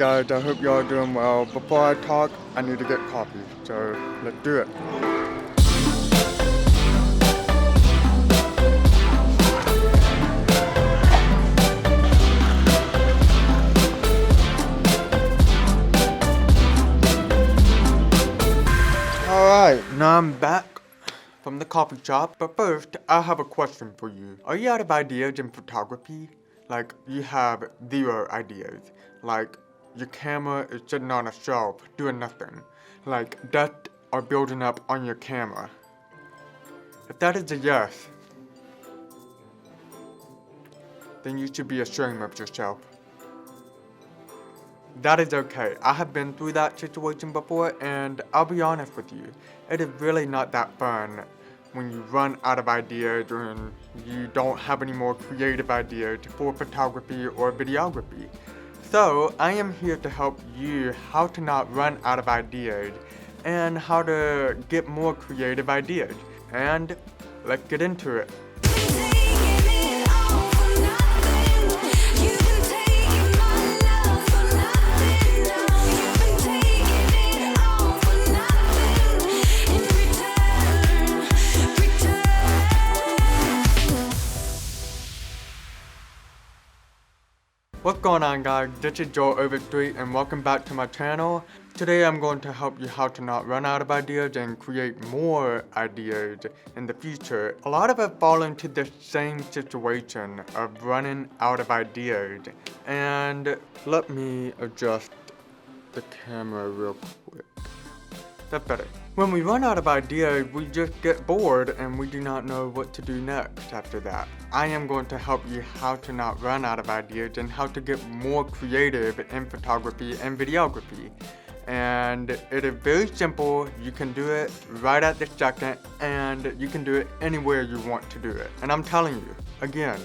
guys, I hope y'all are doing well. Before I talk, I need to get coffee, so let's do it. Alright, now I'm back from the coffee shop, but first, I have a question for you. Are you out of ideas in photography? Like, you have 0 ideas. Like, your camera is sitting on a shelf, doing nothing. Like, dust are building up on your camera. If that is a yes, then you should be ashamed of yourself. That is okay. I have been through that situation before, and I'll be honest with you. It is really not that fun when you run out of ideas and you don't have any more creative ideas for photography or videography. So, I am here to help you how to not run out of ideas and how to get more creative ideas. And let's get into it. What's going on, guys? This is Joel Overstreet and welcome back to my channel. Today I'm going to help you how to not run out of ideas and create more ideas in the future. A lot of us fall into the same situation of running out of ideas. And let me adjust the camera real quick. That's better. When we run out of ideas, we just get bored and we do not know what to do next after that. I am going to help you how to not run out of ideas and how to get more creative in photography and videography. And it is very simple. You can do it right at this second, and you can do it anywhere you want to do it. And I'm telling you, again,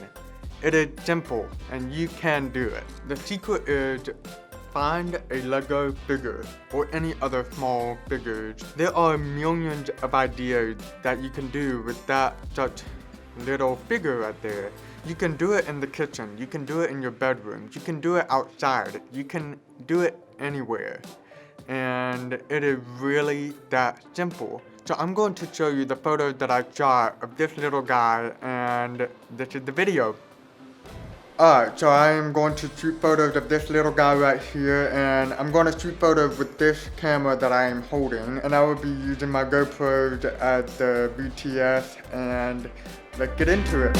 it is simple and you can do it. The secret is find a Lego figure or any other small figures. There are millions of ideas that you can do with that such little figure right there. You can do it in the kitchen, you can do it in your bedroom, you can do it outside, you can do it anywhere. And it is really that simple. So I'm going to show you the photos that I shot of this little guy, and this is the video. Alright, so I am going to shoot photos of this little guy right here, and I'm going to shoot photos with this camera that I am holding, and I will be using my GoPros as the BTS, and let's get into it.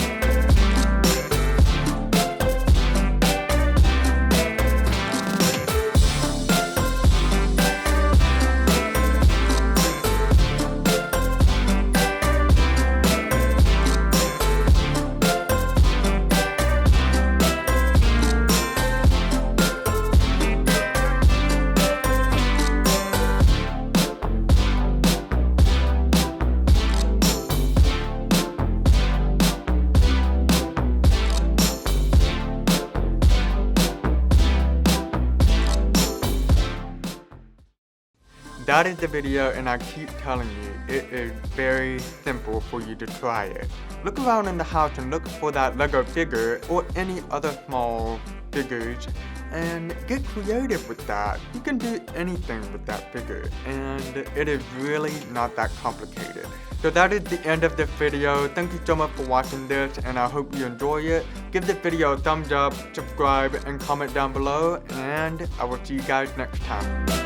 That is the video, and I keep telling you, it is very simple for you to try it. Look around in the house and look for that Lego figure or any other small figures and get creative with that. You can do anything with that figure, and it is really not that complicated. So that is the end of this video. Thank you so much for watching this, and I hope you enjoy it. Give this video a thumbs up, subscribe, and comment down below, and I will see you guys next time.